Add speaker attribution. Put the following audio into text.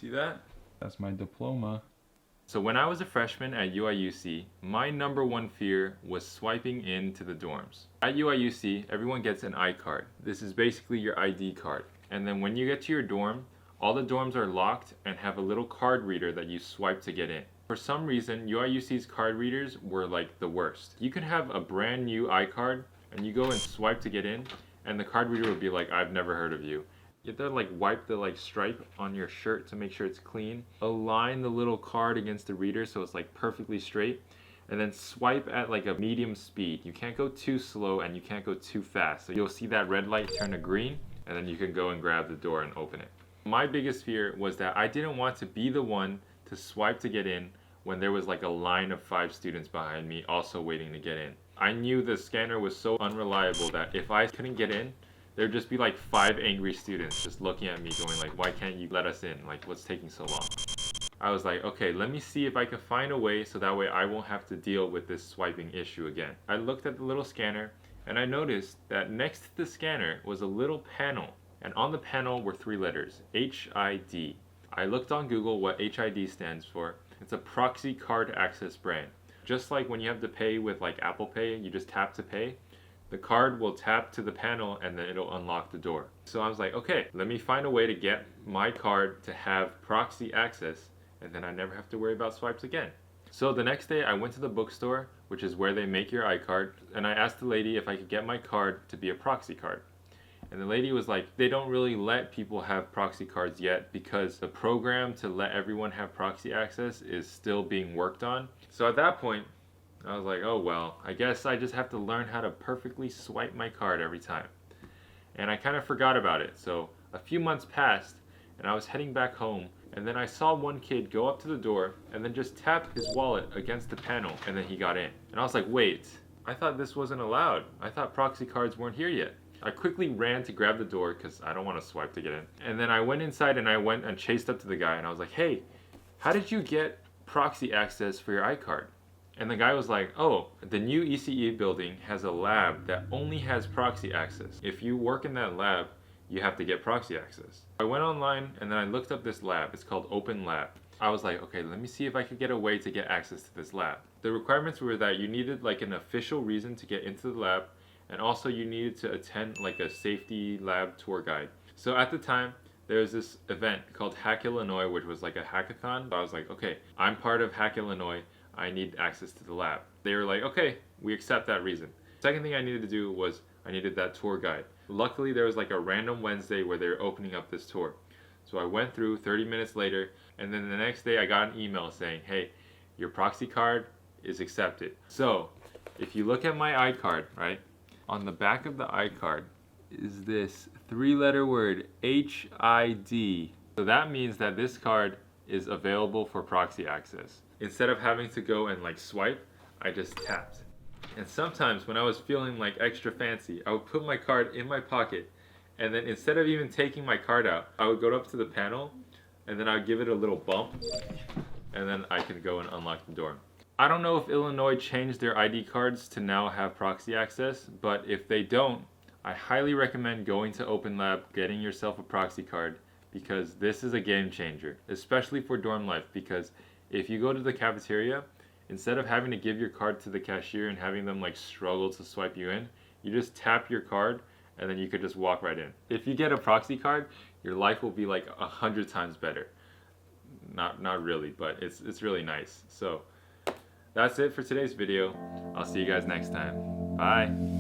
Speaker 1: See that? That's my diploma. So when I was a freshman at UIUC, my number one fear was swiping into the dorms. At UIUC, everyone gets an iCard. This is basically your ID card. And then when you get to your dorm, all the dorms are locked and have a little card reader that you swipe to get in. For some reason, UIUC's card readers were like the worst. You could have a brand new iCard and you go and swipe to get in, and the card reader would be like, I've never heard of you. You have to like wipe the like stripe on your shirt to make sure it's clean. Align the little card against the reader so it's like perfectly straight. And then swipe at like a medium speed. You can't go too slow and you can't go too fast. So you'll see that red light turn to green and then you can go and grab the door and open it. My biggest fear was that I didn't want to be the one to swipe to get in when there was like a line of 5 students behind me also waiting to get in. I knew the scanner was so unreliable that if I couldn't get in, there'd just be like 5 angry students just looking at me going like, why can't you let us in? Like, what's taking so long? I was like, okay, let me see if I can find a way so that way I won't have to deal with this swiping issue again. I looked at the little scanner and I noticed that next to the scanner was a little panel. And on the panel were 3 letters, HID. I looked on Google what HID stands for. It's a proxy card access brand. Just like when you have to pay with like Apple Pay, you just tap to pay. The card will tap to the panel and then it'll unlock the door. So I was like, okay, let me find a way to get my card to have proxy access and then I never have to worry about swipes again. So the next day I went to the bookstore, which is where they make your iCard, and I asked the lady if I could get my card to be a proxy card. And the lady was like, they don't really let people have proxy cards yet because the program to let everyone have proxy access is still being worked on. So at that point, I was like, oh well, I guess I just have to learn how to perfectly swipe my card every time. And I kind of forgot about it. So a few months passed and I was heading back home, and then I saw one kid go up to the door and then just tap his wallet against the panel and then he got in. And I was like, wait, I thought this wasn't allowed. I thought proxy cards weren't here yet. I quickly ran to grab the door because I don't want to swipe to get in. And then I went inside and I went and chased up to the guy and I was like, hey, how did you get proxy access for your iCard? And the guy was like, oh, the new ECE building has a lab that only has proxy access. If you work in that lab, you have to get proxy access. I went online and then I looked up this lab. It's called Open Lab. I was like, okay, let me see if I could get a way to get access to this lab. The requirements were that you needed like an official reason to get into the lab, and also you needed to attend like a safety lab tour guide. So at the time, there was this event called Hack Illinois, which was like a hackathon. So I was like, okay, I'm part of Hack Illinois. I need access to the lab. They were like, okay, we accept that reason. Second thing I needed to do was I needed that tour guide. Luckily, there was like a random Wednesday where they were opening up this tour. So I went through 30 minutes later, and then the next day I got an email saying, hey, your proxy card is accepted. So if you look at my iCard, right, on the back of the iCard is this 3-letter word, HID. So that means that this card is available for proxy access. Instead of having to go and like swipe, I just tapped. And sometimes when I was feeling like extra fancy, I would put my card in my pocket, and then instead of even taking my card out, I would go up to the panel and then I would give it a little bump and then I could go and unlock the door. I don't know if Illinois changed their ID cards to now have proxy access, but if they don't, I highly recommend going to Open Lab, getting yourself a proxy card, because this is a game changer, especially for dorm life, because if you go to the cafeteria, instead of having to give your card to the cashier and having them like struggle to swipe you in, you just tap your card and then you could just walk right in. If you get a proxy card, your life will be like 100 times better. Not really, but it's really nice. So that's it for today's video. I'll see you guys next time. Bye.